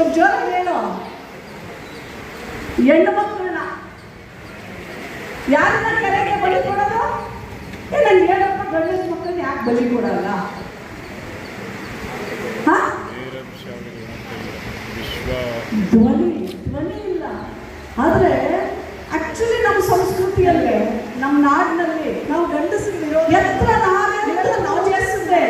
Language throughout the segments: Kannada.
ಸ್ವಲ್ಪ ಜೋರಾಗಿ ಹೇಳು. ಹೆಣ್ಣು ಮಕ್ಕಳನ್ನ ಯಾರನ್ನ ಕೆರೆಗೆ ಬಲಿ ಕೊಡೋದು? ನಂಗೆ ಹೇಳಪ್ಪ, ಗಂಡಸ ಮಕ್ಕಳನ್ನ ಯಾಕೆ ಬಲಿ ಕೊಡಲ್ಲ? ಧ್ವನಿ ಇಲ್ಲ. ಆದರೆ ಆಕ್ಚುಲಿ ನಮ್ಮ ಸಂಸ್ಕೃತಿಯಲ್ಲೇ, ನಮ್ಮ ನಾಡಿನಲ್ಲಿ ನಾವು ಗಂಡಸರು ಎತ್ರ ನಾವು ಜಯಿಸಿದ್ರೆ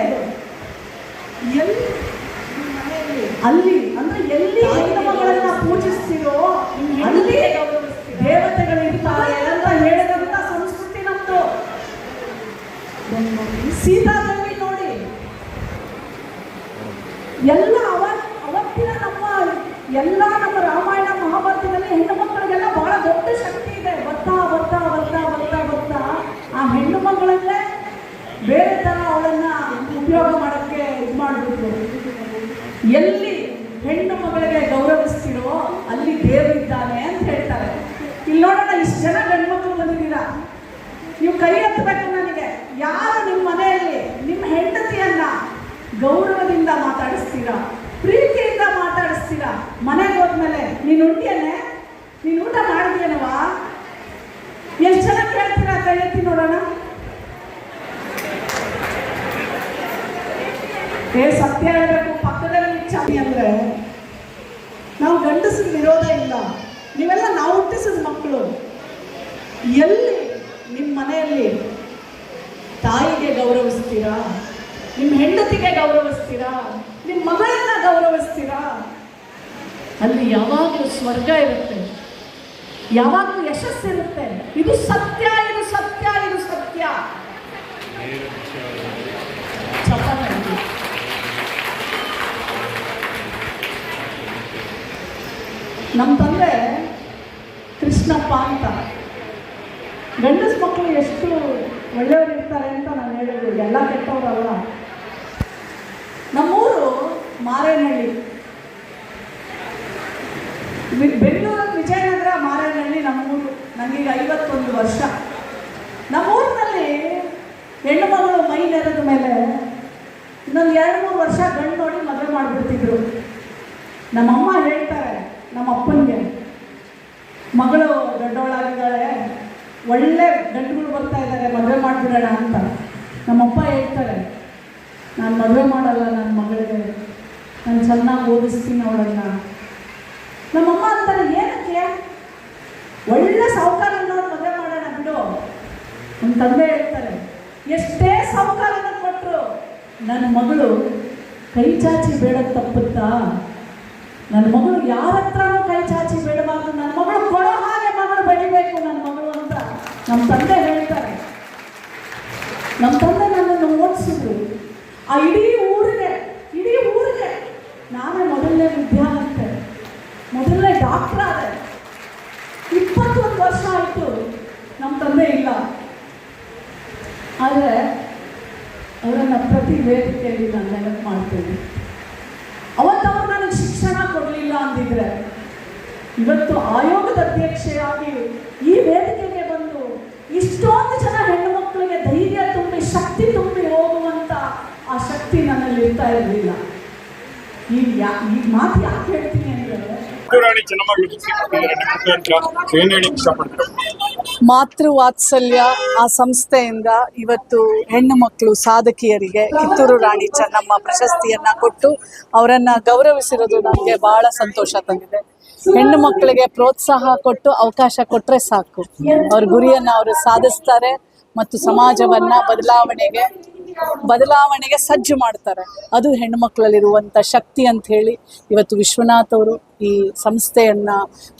ಅಲ್ಲಿ ಅಂದ್ರೆ ಎಲ್ಲಿ ಹೆಣ್ಣು ಮಗಳನ್ನ ಪೂಜಿಸ್ತೀರೋ ಅಲ್ಲಿ ದೇವತೆಗಳು ಇರ್ತಾರೆ ಅಂತ ಹೇಳಿದಂತ ಸಂಸ್ಕೃತಿ ನಮ್ದು. ಸೀತಾದೇವಿ ನೋಡಿ, ಎಲ್ಲ ಅವತ್ತಿನ ನಮ್ಮ ರಾಮಾಯಣ ಮಹಾಭಾರತದಲ್ಲಿ ಹೆಣ್ಣು ಮಕ್ಕಳಿಗೆಲ್ಲ ಬಹಳ ದೊಡ್ಡ ಶಕ್ತಿ ಇದೆ. ಬರ್ತಾ ಬರ್ತಾ ಬರ್ತಾ ಬರ್ತಾ ಬರ್ತಾ ಆ ಹೆಣ್ಣು ಮಗಳಲ್ಲೇ ಬೇರೆ ತರ ಅವಳನ್ನ ಉಪಯೋಗ ಮಾಡೋಕ್ಕೆ ಇದು ಮಾಡಿಬಿಟ್ರು. ಎಲ್ಲಿ ಹೆಣ್ಣು ಮಗಳಿಗೆ ಗೌರವಿಸ್ತಿರೋ ಅಲ್ಲಿ ದೇವರಿದ್ದಾನೆ ಅಂತ ಹೇಳ್ತಾರೆ. ಇಲ್ಲಿ ನೋಡೋಣ, ಇಷ್ಟು ಜನ ಗಂಡು ಮಕ್ಕಳು ಬಂದಿದ್ದೀರಾ, ನೀವು ಕೈ ಎತ್ತಬೇಕು ನನಗೆ. ಯಾರು ನಿಮ್ಮ ಮನೆಯಲ್ಲಿ ನಿಮ್ಮ ಹೆಂಡತಿಯನ್ನ ಗೌರವದಿಂದ ಮಾತಾಡಿಸ್ತೀರಾ, ಪ್ರೀತಿಯಿಂದ ಮಾತಾಡಿಸ್ತೀರಾ? ಮನೆಗೆ ಹೋದ್ಮೇಲೆ ನೀನು ಉಂಟಿಯನ್ನೇ, ನೀನು ಊಟ ಮಾಡಿದ್ಯೇನವಾ? ಎಷ್ಟು ಜನ ಕೇಳ್ತೀರಾ? ಕೈ ಎತ್ತಿ ನೋಡೋಣ. ಸತ್ಯ ಹೇಳಬೇಕು, ಪಕ್ಕದಲ್ಲಿ ಚಾಮಿ ಅಂದ್ರೆ ನಾವು ಗಂಡಸಿಗೆ ವಿರೋಧ ಇಲ್ಲ. ನೀವೆಲ್ಲ ನಾವು ಹುಟ್ಟಿಸಿದ ಮಕ್ಕಳು. ಎಲ್ಲಿ ನಿಮ್ಮ ಮನೆಯಲ್ಲಿ ತಾಯಿಗೆ ಗೌರವಿಸ್ತೀರಾ, ನಿಮ್ಮ ಹೆಂಡತಿಗೆ ಗೌರವಿಸ್ತೀರಾ, ನಿಮ್ಮ ಮಗಳನ್ನ ಗೌರವಿಸ್ತೀರಾ, ಅಲ್ಲಿ ಯಾವಾಗಲೂ ಸ್ವರ್ಗ ಇರುತ್ತೆ, ಯಾವಾಗಲೂ ಯಶಸ್ಸಿರುತ್ತೆ. ಇದು ಸತ್ಯ, ಇದು ಸತ್ಯ, ಇದು ಸತ್ಯ. ನಮ್ಮ ತಂದೆ ಕೃಷ್ಣಪ್ಪ ಅಂತ. ಗಂಡಸ ಮಕ್ಕಳು ಎಷ್ಟು ಒಳ್ಳೆಯವರು ಇರ್ತಾರೆ ಅಂತ ನಾನು ಹೇಳಿದ್ರು, ಎಲ್ಲ ಕೆಟ್ಟವರಲ್ಲ. ನಮ್ಮೂರು ಮಾರೇನಹಳ್ಳಿ, ಬೆಂಗಳೂರು ವಿಜಯನಗರ ಮಾರೇನಹಳ್ಳಿ ನಮ್ಮೂರು. ನನಗೀಗ 51 ವರ್ಷ. ನಮ್ಮೂರಿನಲ್ಲಿ ಹೆಣ್ಣು ಮಗಳು ಮೈ ನೆರೆದ ಮೇಲೆ ಇನ್ನೊಂದು 2-3 ವರ್ಷ ಗಂಡು ನೋಡಿ ಮದುವೆ ಮಾಡಿಬಿಡ್ತಿದ್ರು. ನಮ್ಮಮ್ಮ ಹೇಳ್ತಾರೆ ನಮ್ಮ ಅಪ್ಪನಿಗೆ, ಮಗಳು ದೊಡ್ಡವಳಾಗಿದ್ದಾಳೆ, ಒಳ್ಳೆ ಗಂಡುಗಳು ಬರ್ತಾ ಇದ್ದಾರೆ, ಮದುವೆ ಮಾಡಿಬಿಡೋಣ ಅಂತ. ನಮ್ಮಪ್ಪ ಹೇಳ್ತಾರೆ, ನಾನು ಮದುವೆ ಮಾಡಲ್ಲ ನನ್ನ ಮಗಳಿಗೆ, ನಾನು ಚೆನ್ನಾಗಿ ಓದಿಸ್ತೀನಿ ಅವಳನ್ನು. ನಮ್ಮಮ್ಮ ಅಂತಾರೆ, ಏನಕ್ಕೆ? ಒಳ್ಳೆ ಸಾಹುಕಾರನವ್ರು ಮದುವೆ ಮಾಡೋಣ ಬಿಡು. ನಮ್ಮ ತಂದೆ ಹೇಳ್ತಾರೆ, ಎಷ್ಟೇ ಸಾಹುಕಾರನ ಕೊಟ್ಟರು ನನ್ನ ಮಗಳು ಕೈ ಚಾಚಿ ಬೇಡಕ್ಕೆ ತಪ್ಪುತ್ತಾ? ನನ್ನ ಮಗಳು ಯಾರ ಹತ್ರನೂ ಕೈ ಚಾಚಿ ಬೇಡಬಾರ್ದು, ನನ್ನ ಮಗಳು ಕೊಡೋ ಹಾಗೆ ಮಗಳು ಬೆಳಿಬೇಕು ನನ್ನ ಮಗಳು ಅಂತ ನಮ್ಮ ತಂದೆ ಹೇಳ್ತಾರೆ. ನಮ್ಮ ತಂದೆ ನನ್ನನ್ನು ಓದಿಸಿದ್ರು. ಆ ಇಡೀ ಊರಿಗೆ ನಾನೇ ಮೊದಲನೇ ವಿದ್ಯಾವಂತೆ, ಮೊದಲನೇ ಡಾಕ್ಟರ್ ಆದೆ. 21 ವರ್ಷ ಆಯಿತು ನಮ್ಮ ತಂದೆ ಇಲ್ಲ. ಆದರೆ ಅವರನ್ನು ಪ್ರತಿ ವೇದಿಕೆಯಲ್ಲಿ ನಾನು ನೆನಪು ಮಾಡ್ತೇನೆ. ಅವತ್ತವರು ನನಗೆ ಶಿಕ್ಷಣ ಕೊಡಲಿಲ್ಲ ಅಂದಿದ್ರೆ ಇವತ್ತು ಆಯೋಗದ ಅಧ್ಯಕ್ಷೆಯಾಗಿ ಈ ವೇದಿಕೆಗೆ ಬಂದು ಇಷ್ಟೊಂದು ಜನ ಹೆಣ್ಣು ಮಕ್ಕಳಿಗೆ ಧೈರ್ಯ ತುಂಬಿ ಶಕ್ತಿ ತುಂಬಿ ಹೋಗುವಂತ ಆ ಶಕ್ತಿ ನನ್ನಲ್ಲಿ ಇರ್ತಾ ಇರಲಿಲ್ಲ. ಈ ಮಾತು ಯಾಕೆ ಹೇಳ್ತೀನಿ ಅಂದ್ರೆ, ಮಾತೃವಾತ್ಸಲ್ಯ ಆ ಸಂಸ್ಥೆಯಿಂದ ಇವತ್ತು ಹೆಣ್ಣು ಮಕ್ಕಳು ಸಾಧಕಿಯರಿಗೆ ಕಿತ್ತೂರು ರಾಣಿ ಚೆನ್ನಮ್ಮ ಪ್ರಶಸ್ತಿಯನ್ನ ಕೊಟ್ಟು ಅವರನ್ನ ಗೌರವಿಸಿರೋದು ನಮಗೆ ಬಹಳ ಸಂತೋಷ ತಂದಿದೆ. ಹೆಣ್ಣು ಮಕ್ಕಳಿಗೆ ಪ್ರೋತ್ಸಾಹ ಕೊಟ್ಟು ಅವಕಾಶ ಕೊಟ್ಟರೆ ಸಾಕು, ಅವ್ರ ಗುರಿಯನ್ನು ಅವರು ಸಾಧಿಸ್ತಾರೆ ಮತ್ತು ಸಮಾಜವನ್ನ ಬದಲಾವಣೆಗೆ ಸಜ್ಜು ಮಾಡ್ತಾರೆ. ಅದು ಹೆಣ್ಣು ಮಕ್ಕಳಲ್ಲಿರುವಂಥ ಶಕ್ತಿ ಅಂತ ಹೇಳಿ ಇವತ್ತು ವಿಶ್ವನಾಥ್ ಅವರು ಈ ಸಂಸ್ಥೆಯನ್ನ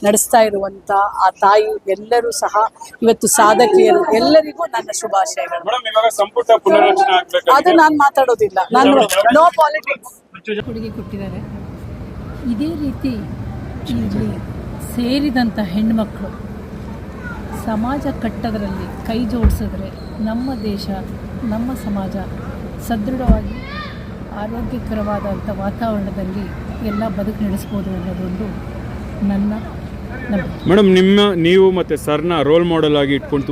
ನಡೆಸ್ತಾ ಇರುವಂಥ ಆ ತಾಯಿ ಎಲ್ಲರೂ ಸಹ ಇವತ್ತು ಸಾಧಕಿಯರು ಎಲ್ಲರಿಗೂ ನನ್ನ ಶುಭಾಶಯಗಳು. ಅದು ನಾನು ಮಾತಾಡೋದಿಲ್ಲ, ನಾನು ನೋ ಪಾಲಿಟಿಕ್ಸ್. ಕೊಡುಗೆ ಕೊಟ್ಟಿದ್ದಾರೆ. ಇದೇ ರೀತಿ ಇಲ್ಲಿ ಸೇರಿದಂಥ ಹೆಣ್ಣುಮಕ್ಕಳು ಸಮಾಜ ಕಟ್ಟೋದ್ರಲ್ಲಿ ಕೈ ಜೋಡಿಸಿದ್ರೆ ನಮ್ಮ ದೇಶ, ನಮ್ಮ ಸಮಾಜ ಸದೃಢವಾಗಿ ಆರೋಗ್ಯಕರವಾದಂಥ ವಾತಾವರಣದಲ್ಲಿ ಎಲ್ಲ ಬದುಕು ನಡೆಸ್ಬೋದು ಅನ್ನೋದೊಂದು ನನ್ನ ನಂಬಿಕೆ. ಮೇಡಮ್, ನೀವು ಮತ್ತು ಸರ್ನ ರೋಲ್ ಮಾಡೆಲ್ ಆಗಿ ಇಟ್ಕೊಂಡು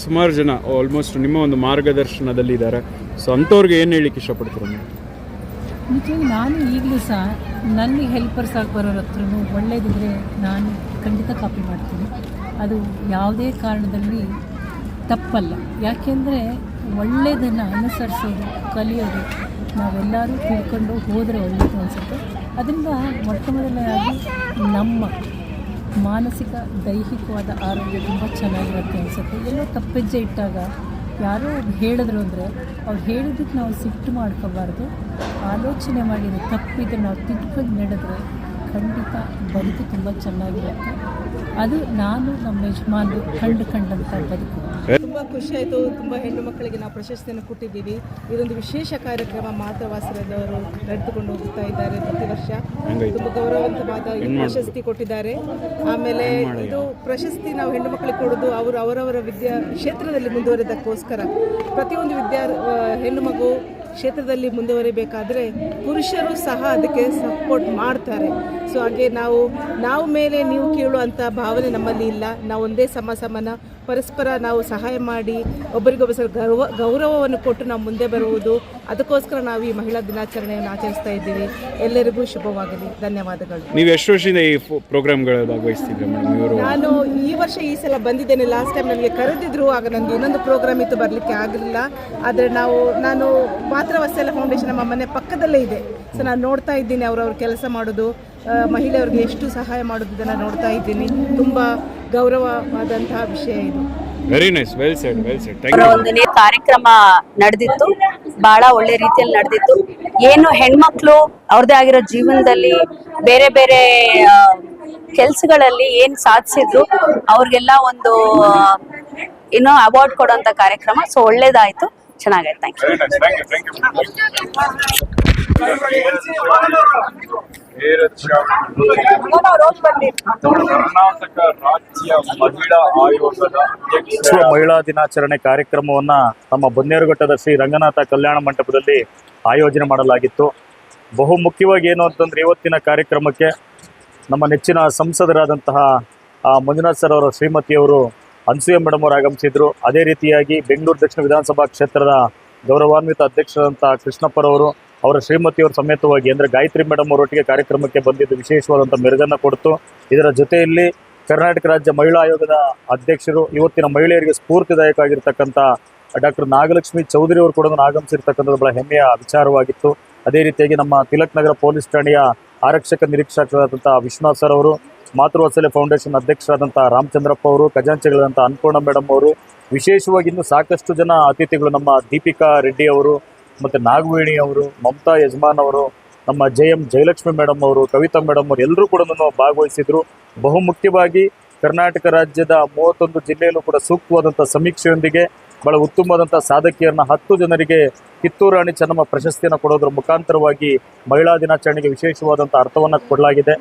ಸುಮಾರು ಜನ ಆಲ್ಮೋಸ್ಟ್ ನಿಮ್ಮ ಒಂದು ಮಾರ್ಗದರ್ಶನದಲ್ಲಿ ಇದ್ದಾರೆ. ಸೊ ಅಂಥವ್ರಿಗೆ ಏನು ಹೇಳಲಿಕ್ಕೆ ಇಷ್ಟಪಡ್ತೀರಾ? ನಿಜವಾಗಿ ನಾನು ಈಗಲೂ ಸಹ ನನಗೆ ಹೆಲ್ಪರ್ಸ್ ಆಗಿ ಬರೋರ ಹತ್ರನೂ ಒಳ್ಳೇದಿದ್ರೆ ನಾನು ಖಂಡಿತ ಕಾಪಿ ಮಾಡ್ತೀನಿ. ಅದು ಯಾವುದೇ ಕಾರಣದಲ್ಲಿ ತಪ್ಪಲ್ಲ. ಯಾಕೆಂದರೆ ಒಳ್ಳೆಯದನ್ನು ಅನುಸರಿಸೋದು, ಕಲಿಯೋದು ನಾವೆಲ್ಲರೂ ತಿಳ್ಕೊಂಡು ಹೋದರೆ ಒಳ್ಳೆಯದು ಅನಿಸುತ್ತೆ. ಅದರಿಂದ ಮೊಟ್ಟ ಮೊದಲನೇದಾಗಿ ನಮ್ಮ ಮಾನಸಿಕ ದೈಹಿಕವಾದ ಆರೋಗ್ಯ ತುಂಬ ಚೆನ್ನಾಗಿರುತ್ತೆ ಅನಿಸುತ್ತೆ. ಎಲ್ಲೋ ತಪ್ಪೆಜ್ಜೆ ಇಟ್ಟಾಗ ಯಾರೋ ಹೇಳಿದ್ರು ಅಂದರೆ ಅವ್ರು ಹೇಳಿದ್ದಕ್ಕೆ ನಾವು ಸಿಟ್ಟು ಮಾಡ್ಕೋಬಾರ್ದು. ಆಲೋಚನೆ ಮಾಡಿದರೆ ತಪ್ಪಿದ್ರೆ ನಾವು ತಿದ್ದುಕೊಂಡು ನಡೆದ್ರೆ ಖಂಡಿತ ಬದುಕು ತುಂಬ ಚೆನ್ನಾಗಿರುತ್ತೆ. ಅದು ನಾನು ನಮ್ಮ ಯಜಮಾನರು ಕಂಡಂಥ ಬದುಕು. ತುಂಬ ಖುಷಿಯಾಯಿತು. ತುಂಬ ಹೆಣ್ಣು ಮಕ್ಕಳಿಗೆ ನಾವು ಪ್ರಶಸ್ತಿಯನ್ನು ಕೊಟ್ಟಿದ್ದೀವಿ. ಇದೊಂದು ವಿಶೇಷ ಕಾರ್ಯಕ್ರಮ ಮಾತೃವಾಸರದವರು ನಡೆದುಕೊಂಡು ಹೋಗ್ತಾ ಇದ್ದಾರೆ. ಪ್ರತಿ ವರ್ಷ ತುಂಬ ಗೌರವವಂತವಾದ ಈ ಪ್ರಶಸ್ತಿ ಕೊಟ್ಟಿದ್ದಾರೆ. ಆಮೇಲೆ ಇದು ಪ್ರಶಸ್ತಿ ನಾವು ಹೆಣ್ಣು ಮಕ್ಕಳಿಗೆ ಕೊಡೋದು ಅವರು ಅವರವರ ಕ್ಷೇತ್ರದಲ್ಲಿ ಮುಂದುವರಿದಕ್ಕೋಸ್ಕರ. ಪ್ರತಿಯೊಂದು ಹೆಣ್ಣು ಮಗು ಕ್ಷೇತ್ರದಲ್ಲಿ ಮುಂದುವರಿಬೇಕಾದ್ರೆ ಪುರುಷರು ಸಹ ಅದಕ್ಕೆ ಸಪೋರ್ಟ್ ಮಾಡ್ತಾರೆ. ಸೊ ಹಾಗೆ ನಾವು ಮೇಲೆ ನೀವು ಕೀಳು ಅಂತ ಭಾವನೆ ನಮ್ಮಲ್ಲಿ ಇಲ್ಲ. ನಾವು ಒಂದೇ ಸಮನ ಪರಸ್ಪರ ನಾವು ಸಹಾಯ ಮಾಡಿ ಒಬ್ಬರಿಗೊಬ್ಬರು ಗೌರವವನ್ನು ಕೊಟ್ಟು ನಾವು ಮುಂದೆ ಬರುವುದು. ಅದಕ್ಕೋಸ್ಕರ ನಾವು ಈ ಮಹಿಳಾ ದಿನಾಚರಣೆಯನ್ನು ಆಚರಿಸ್ತಾ ಇದ್ದೀವಿ. ಎಲ್ಲರಿಗೂ ಶುಭವಾಗಲಿ. ಧನ್ಯವಾದಗಳು. ನೀವು ಎಷ್ಟು ವರ್ಷದಿಂದ ಈ ಪ್ರೋಗ್ರಾಮ್ಗಳಲ್ಲಿ ಭಾಗವಹಿಸ್ತಿದ್ರೆ ಮೇಡಮ್? ಇವರು ನಾನು ಈ ಸಲ ಬಂದಿದ್ದೇನೆ. ಲಾಸ್ಟ್ ಟೈಮ್ ನನಗೆ ಕರೆದಿದ್ರು, ಆಗ ನನಗೆ ಇನ್ನೊಂದು ಪ್ರೋಗ್ರಾಮ್ ಇತ್ತು, ಬರಲಿಕ್ಕೆ ಆಗಲಿಲ್ಲ. ಆದರೆ ನಾನು ಮಾತೃವಾತ್ಸಲ್ಯ ಫೌಂಡೇಶನ್ ನಮ್ಮ ಮನೆ ಪಕ್ಕದಲ್ಲೇ ಇದೆ. ಸೊ ನಾನು ನೋಡ್ತಾ ಇದ್ದೀನಿ ಅವ್ರವ್ರ ಕೆಲಸ ಮಾಡೋದು, ಮಹಿಳೆಯರಿಗೆ ಎಷ್ಟು ಸಹಾಯ ಮಾಡೋದನ್ನು ನೋಡ್ತಾ ಇದ್ದೀನಿ. ತುಂಬ ಗೌರವವಾದಂತಹ ವಿಷಯ ಇದು. Very nice, well shed. ಒಂದನೇ ಕಾರ್ಯಕ್ರಮ ನಡೆದಿತ್ತು, ಬಹಳ ಒಳ್ಳೆ ರೀತಿಯಲ್ಲಿ ನಡೆದಿತ್ತು. ಏನು ಹೆಣ್ಮಕ್ಳು ಅವ್ರದೇ ಆಗಿರೋ ಜೀವನದಲ್ಲಿ ಬೇರೆ ಬೇರೆ ಕೆಲ್ಸಗಳಲ್ಲಿ ಏನ್ ಸಾಧಿಸಿದ್ರು ಅವ್ರಿಗೆಲ್ಲ ಒಂದು ಏನೋ ಅವಾರ್ಡ್ ಕೊಡುವಂತ ಕಾರ್ಯಕ್ರಮ. ಸೊ ಒಳ್ಳೇದಾಯ್ತು, ಚೆನ್ನಾಗಾಯ್ತು. ಥ್ಯಾಂಕ್ ಕರ್ನಾಟಕ ರಾಜ್ಯ ಮಹಿಳಾ ಆಯೋಗದ ವಿಶ್ವ ಮಹಿಳಾ ದಿನಾಚರಣೆ ಕಾರ್ಯಕ್ರಮವನ್ನು ನಮ್ಮ ಬನ್ನೇರುಘಟ್ಟದ ಶ್ರೀ ರಂಗನಾಥ ಕಲ್ಯಾಣ ಮಂಟಪದಲ್ಲಿ ಆಯೋಜನೆ ಮಾಡಲಾಗಿತ್ತು. ಬಹು ಮುಖ್ಯವಾಗಿ ಏನು ಅಂತಂದರೆ, ಇವತ್ತಿನ ಕಾರ್ಯಕ್ರಮಕ್ಕೆ ನಮ್ಮ ನೆಚ್ಚಿನ ಸಂಸದರಾದಂತಹ ಮಂಜುನಾಥ್ ಸರ್ ಅವರ ಶ್ರೀಮತಿಯವರು ಅನ್ಸೂಯ ಮೇಡಮ್ ಅವರು ಆಗಮಿಸಿದರು. ಅದೇ ರೀತಿಯಾಗಿ ಬೆಂಗಳೂರು ದಕ್ಷಿಣ ವಿಧಾನಸಭಾ ಕ್ಷೇತ್ರದ ಗೌರವಾನ್ವಿತ ಅಧ್ಯಕ್ಷರಾದಂಥ ಕೃಷ್ಣಪ್ಪರವರು ಅವರ ಶ್ರೀಮತಿಯವರು ಸಮೇತವಾಗಿ ಅಂದರೆ ಗಾಯತ್ರಿ ಮೇಡಮ್ ಅವರೊಟ್ಟಿಗೆ ಕಾರ್ಯಕ್ರಮಕ್ಕೆ ಬಂದಿದ್ದು ವಿಶೇಷವಾದಂಥ ಮೆರುಗನ್ನು ಕೊಡ್ತು. ಇದರ ಜೊತೆಯಲ್ಲಿ ಕರ್ನಾಟಕ ರಾಜ್ಯ ಮಹಿಳಾ ಆಯೋಗದ ಅಧ್ಯಕ್ಷರು, ಇವತ್ತಿನ ಮಹಿಳೆಯರಿಗೆ ಸ್ಫೂರ್ತಿದಾಯಕ ಆಗಿರ್ತಕ್ಕಂಥ ಡಾಕ್ಟರ್ ನಾಗಲಕ್ಷ್ಮಿ ಚೌಧರಿ ಅವರು ಕೂಡ ಆಗಮಿಸಿರ್ತಕ್ಕಂಥದ್ದು ಬಹಳ ಹೆಮ್ಮೆಯ ವಿಚಾರವಾಗಿತ್ತು. ಅದೇ ರೀತಿಯಾಗಿ ನಮ್ಮ ತಿಲಕ್ ನಗರ ಪೊಲೀಸ್ ಠಾಣೆಯ ಆರಕ್ಷಕ ನಿರೀಕ್ಷಕರಾದಂಥ ವಿಶ್ವನಾಥ್ ಸರ್ ಅವರು, ಮಾತೃವಾತ್ಸಲ್ಯ ಫೌಂಡೇಶನ್ ಅಧ್ಯಕ್ಷರಾದಂಥ ರಾಮಚಂದ್ರಪ್ಪ ಅವರು, ಖಜಾಂಚಿಗಳಾದಂಥ ಅನ್ನಪೂರ್ಣ ಮೇಡಮ್ ಅವರು, ವಿಶೇಷವಾಗಿ ಇನ್ನೂ ಸಾಕಷ್ಟು ಜನ ಅತಿಥಿಗಳು ನಮ್ಮ ದೀಪಿಕಾ ರೆಡ್ಡಿ ಅವರು, ಮತ್ತು ನಾಗವೇಣಿ ಅವರು, ಮಮತಾ ಯಜಮಾನ್ ಅವರು, ನಮ್ಮ ಜಯಲಕ್ಷ್ಮಿ ಮೇಡಮ್ ಅವರು, ಕವಿತಾ ಮೇಡಮ್ ಅವರು ಎಲ್ಲರೂ ಕೂಡ ಭಾಗವಹಿಸಿದರು. ಬಹುಮುಖ್ಯವಾಗಿ ಕರ್ನಾಟಕ ರಾಜ್ಯದ 31 ಜಿಲ್ಲೆಯಲ್ಲೂ ಕೂಡ ಸೂಕ್ತವಾದಂಥ ಸಮೀಕ್ಷೆಯೊಂದಿಗೆ ಬಹಳ ಉತ್ತಮವಾದಂಥ ಸಾಧಕಿಯರನ್ನ 10 ಜನರಿಗೆ ಕಿತ್ತೂರು ರಾಣಿ ಚೆನ್ನಮ್ಮ ಪ್ರಶಸ್ತಿಯನ್ನು ಕೊಡೋದ್ರ ಮುಖಾಂತರವಾಗಿ ಮಹಿಳಾ ದಿನಾಚರಣೆಗೆ ವಿಶೇಷವಾದಂಥ ಅರ್ಥವನ್ನು ಕೊಡಲಾಗಿದೆ.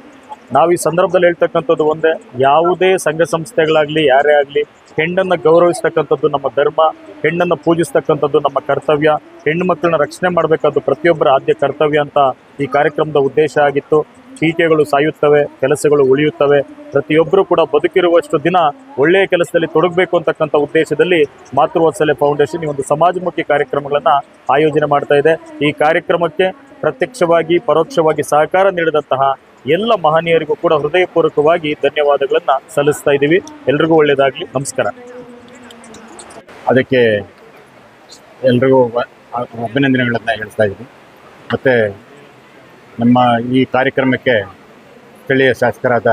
ನಾವು ಈ ಸಂದರ್ಭದಲ್ಲಿ ಹೇಳ್ತಕ್ಕಂಥದ್ದು ಒಂದೇ, ಯಾವುದೇ ಸಂಘ ಸಂಸ್ಥೆಗಳಾಗಲಿ ಯಾರೇ ಆಗಲಿ ಹೆಣ್ಣನ್ನು ಗೌರವಿಸ್ತಕ್ಕಂಥದ್ದು ನಮ್ಮ ಧರ್ಮ, ಹೆಣ್ಣನ್ನು ಪೂಜಿಸ್ತಕ್ಕಂಥದ್ದು ನಮ್ಮ ಕರ್ತವ್ಯ, ಹೆಣ್ಣು ಮಕ್ಕಳನ್ನ ರಕ್ಷಣೆ ಮಾಡಬೇಕಾದ್ದು ಪ್ರತಿಯೊಬ್ಬರ ಆದ್ಯ ಕರ್ತವ್ಯ ಅಂತ ಈ ಕಾರ್ಯಕ್ರಮದ ಉದ್ದೇಶ ಆಗಿತ್ತು. ಟೀಕೆಗಳು ಸಾಯುತ್ತವೆ, ಕೆಲಸಗಳು ಉಳಿಯುತ್ತವೆ, ಪ್ರತಿಯೊಬ್ಬರೂ ಕೂಡ ಬದುಕಿರುವಷ್ಟು ದಿನ ಒಳ್ಳೆಯ ಕೆಲಸದಲ್ಲಿ ತೊಡಗಬೇಕು ಅಂತಕ್ಕಂಥ ಉದ್ದೇಶದಲ್ಲಿ ಮಾತೃವಾತ್ಸಲ್ಯ ಫೌಂಡೇಶನ್ ಈ ಒಂದು ಸಮಾಜಮುಖಿ ಕಾರ್ಯಕ್ರಮಗಳನ್ನು ಆಯೋಜನೆ ಮಾಡ್ತಾ ಇದೆ. ಈ ಕಾರ್ಯಕ್ರಮಕ್ಕೆ ಪ್ರತ್ಯಕ್ಷವಾಗಿ ಪರೋಕ್ಷವಾಗಿ ಸಹಕಾರ ನೀಡಿದಂತಹ ಎಲ್ಲ ಮಹನೀಯರಿಗೂ ಕೂಡ ಹೃದಯಪೂರ್ವಕವಾಗಿ ಧನ್ಯವಾದಗಳನ್ನು ಸಲ್ಲಿಸ್ತಾ ಇದ್ದೀವಿ. ಎಲ್ರಿಗೂ ಒಳ್ಳೆಯದಾಗಲಿ. ನಮಸ್ಕಾರ. ಅದಕ್ಕೆ ಎಲ್ರಿಗೂ ಅಭಿನಂದನೆಗಳನ್ನು ಹೇಳ್ತಾ ಇದ್ದೀವಿ. ಮತ್ತು ನಮ್ಮ ಈ ಕಾರ್ಯಕ್ರಮಕ್ಕೆ ಸ್ಥಳೀಯ ಶಾಸಕರಾದ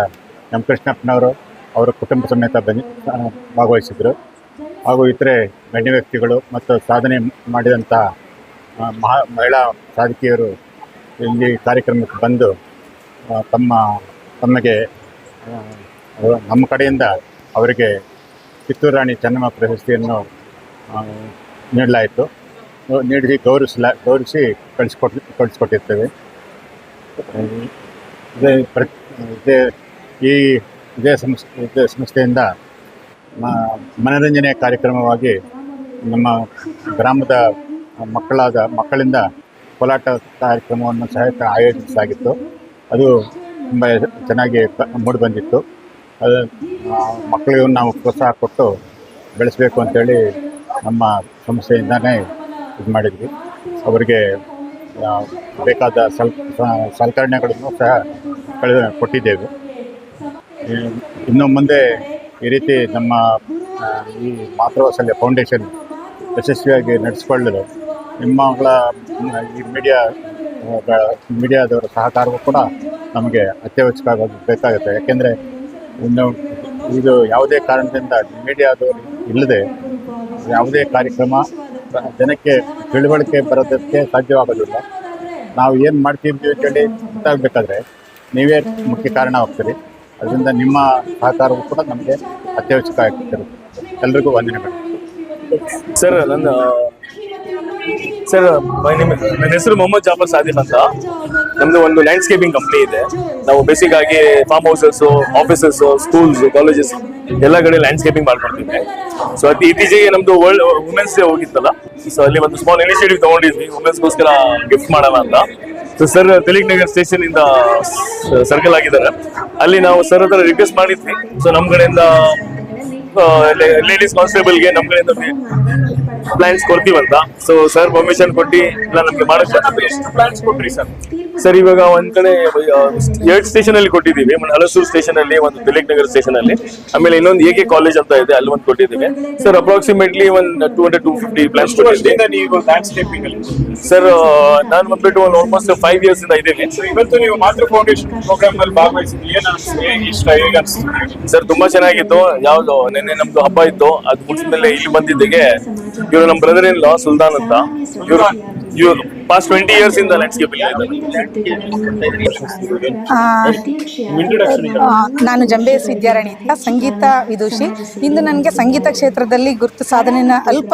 ನಮ್ಮ ಕೃಷ್ಣಪ್ಪನವರು ಅವರ ಕುಟುಂಬ ಸಮೇತ ಭಾಗವಹಿಸಿದರು. ಹಾಗೂ ಇತರೆ ಗಣ್ಯ ವ್ಯಕ್ತಿಗಳು ಮತ್ತು ಸಾಧನೆ ಮಾಡಿದಂಥ ಮಹಿಳಾ ಸಾಧಕಿಯರು ಇಲ್ಲಿ ಕಾರ್ಯಕ್ರಮಕ್ಕೆ ಬಂದು ತಮಗೆ ನಮ್ಮ ಕಡೆಯಿಂದ ಅವರಿಗೆ ಕಿತ್ತೂರು ರಾಣಿ ಚೆನ್ನಮ್ಮ ಪ್ರಶಸ್ತಿಯನ್ನು ನೀಡಲಾಯಿತು. ಗೌರವಿಸಿ ಕಳಿಸ್ಕೊಟ್ಟಿರ್ತೇವೆ. ಇದೇ ಸಂಸ್ಥೆಯಿಂದ ಮನರಂಜನೆಯ ಕಾರ್ಯಕ್ರಮವಾಗಿ ನಮ್ಮ ಗ್ರಾಮದ ಮಕ್ಕಳಿಂದ ಕೋಲಾಟ ಕಾರ್ಯಕ್ರಮವನ್ನು ಸಹ ಆಯೋಜಿಸಲಾಗಿತ್ತು. ಅದು ತುಂಬ ಚೆನ್ನಾಗಿ ಮೂಡಿಬಂದಿತ್ತು. ಅದು ಮಕ್ಕಳಿಗೂ ನಾವು ಪ್ರೋತ್ಸಾಹ ಕೊಟ್ಟು ಬೆಳೆಸಬೇಕು ಅಂತೇಳಿ ನಮ್ಮ ಸಂಸ್ಥೆಯಿಂದನೇ ಇದು ಮಾಡಿದ್ವಿ. ಅವರಿಗೆ ಬೇಕಾದ ಸಲಕರಣೆಗಳನ್ನು ಸಹ ಕೊಟ್ಟಿದ್ದೇವೆ. ಇನ್ನು ಮುಂದೆ ಈ ರೀತಿ ನಮ್ಮ ಈ ಮಾತೃವಾತ್ಸಲ್ಯ ಫೌಂಡೇಶನ್ ಯಶಸ್ವಿಯಾಗಿ ನಡೆಸಿಕೊಳ್ಳಲು ನಿಮ್ಮಗಳ ಈ ಮೀಡಿಯಾದವರ ಸಹಕಾರವೂ ಕೂಡ ನಮಗೆ ಬೇಕಾಗುತ್ತೆ. ಯಾಕೆಂದರೆ ಇನ್ನು ಇದು ಯಾವುದೇ ಕಾರಣದಿಂದ ಮೀಡಿಯಾದವರು ಇಲ್ಲದೆ ಯಾವುದೇ ಕಾರ್ಯಕ್ರಮ ಜನಕ್ಕೆ ತಿಳುವಳಿಕೆ ಬರೋದಕ್ಕೆ ಸಾಧ್ಯವಾಗೋದಿಲ್ಲ. ನಾವು ಏನು ಮಾಡ್ತಿದ್ವಿ ಅಂತೇಳಿ ಗೊತ್ತಾಗಬೇಕಾದ್ರೆ ನೀವೇ ಮುಖ್ಯ ಕಾರಣ ಆಗ್ತೀರಿ. ಅದರಿಂದ ನಿಮ್ಮ ಸಹಕಾರವೂ ಕೂಡ ನಮಗೆ ಅತ್ಯವಶ್ಯಕ ಆಗ್ತಿರುತ್ತೆ. ಎಲ್ರಿಗೂ ವಂದನೆಗಳು. ಸರ್ ನನ್ನ ಹೆಸರು ಮೊಹಮ್ಮದ್ ಜಾಫರ್ ಸಾದಿಕ್ ಅಂತ. ನಮ್ದು ಒಂದು ಲ್ಯಾಂಡ್ಸ್ಕೇಪಿಂಗ್ ಕಂಪ್ನಿ ಇದೆ. ನಾವು ಬೇಸಿಕ್ ಆಗಿ farm houses, offices, schools, colleges ಎಲ್ಲ ಕಡೆ ಲ್ಯಾಂಡ್ಸ್ಕೇಪಿಂಗ್ ಮಾಡ್ಕೊಳ್ತೀವಿ. ಸೊ ಇತ್ತೀಚೆಗೆ ನಮ್ದು ವರ್ಲ್ಡ್ ವುಮೆನ್ಸ್ ಡೇ ಹೋಗಿತ್ತಲ್ಲ, ಸೊ ಅಲ್ಲಿ ಒಂದು ಸ್ಮಾಲ್ ಇನಿಷಿಯೇಟಿವ್ ತಗೊಂಡಿದ್ವಿ ವುಮೆನ್ಸ್ಗೋಸ್ಕರ ಗಿಫ್ಟ್ ಮಾಡೋಣ ಅಂತ. So sir Tilak Nagar station ಇಂದ ಸರ್ಕಲ್ ಆಗಿದ್ದಾರೆ, ಅಲ್ಲಿ ನಾವು ಸರ್ ಹತ್ರ ರಿಕ್ವೆಸ್ಟ್ ಮಾಡಿದ್ವಿ. ಸೊ ನಮ್ಮ ಕಡೆಯಿಂದ ಲೇಡೀಸ್ ಕಾನ್ಸ್ಟೇಬಲ್ಗೆ ನಮ್ಮ ಕಡೆಯಿಂದ ಪ್ಲಾನ್ಸ್ ಕೊಡ್ತೀವಂತ. ಸೊ ಸರ್ ಪರ್ಮಿಷನ್ ಕೊಟ್ಟು ಎಲ್ಲ ನಮ್ಗೆ ಮಾಡಕ್ಕೆ ಪ್ಲಾನ್ಸ್ ಕೊಟ್ರಿ ಸರ್. ಸರ್ ಇವಾಗ ಒಂದ್ ಕಡೆ 2 ಸ್ಟೇಷನ್ ಅಲ್ಲಿ ಕೊಟ್ಟಿದ್ದೀವಿ. ಒಂದು ಹಲಸೂರು ಸ್ಟೇಷನ್ ಅಲ್ಲಿ, ಒಂದು ತಿಲಕ್ ನಗರ್ ಸ್ಟೇಷನ್ ಅಲ್ಲಿ, ಆಮೇಲೆ ಇನ್ನೊಂದು AK ಕಾಲೇಜ್ ಅಂತ ಇದೆ, ಅಲ್ಲಿ ಒಂದು ಕೊಟ್ಟಿದ್ದೀವಿ. ಸರ್ ಅಪ್ರಾಕ್ಸಿಮೇಟ್ಲಿ ಒಂದು 200-250 ಪ್ಲಾನ್ಸ್ ಕೊಟ್ಟಿದ್ದೀವಿ. ಸರ್ ನಾನು ಬಂದ್ಬಿಟ್ಟು ಒಂದು ಆಲ್ಮೋಸ್ಟ್ 5 years ಇಂದ ಇದ್ದೀನಿ. ಇವತ್ತು ನೀವು ಮಾತೃ ಫೌಂಡೇಶನ್ ಪ್ರೋಗ್ರಾಮ್ ಅಲ್ಲಿ ಭಾಗವಹಿಸಿದ್ರಿ, ಸರ್ ತುಂಬಾ ಚೆನ್ನಾಗಿತ್ತು. ಯಾವ್ದು ನಿನ್ನೆ ನಮ್ದು ಹಬ್ಬ ಇತ್ತು, ಅದು ಮುಗಿದ್ಮೇಲೆ ಇಲ್ಲಿ ಬಂದಿದ್ದೆಗೆ ಇವರು ನಮ್ಮ ಬ್ರದರ್ ಇನ್ ಲಾ ಸುಲ್ತಾನ್ ಅಂತ, ಇವರು ಪಾಸ್ಟ್ 20 years ಇಂದ ಲ್ಯಾಂಡ್ಸ್ಕೇಪ್ ನಾನು ಜಂಬೇಸ್ ವಿದ್ಯಾರಾಣಿ ಅಂತ, ಸಂಗೀತ ವಿದೂಷಿ. ಇಂದು ನನಗೆ ಸಂಗೀತ ಕ್ಷೇತ್ರದಲ್ಲಿ ಗುರುತು ಸಾಧನೆನ ಅಲ್ಪ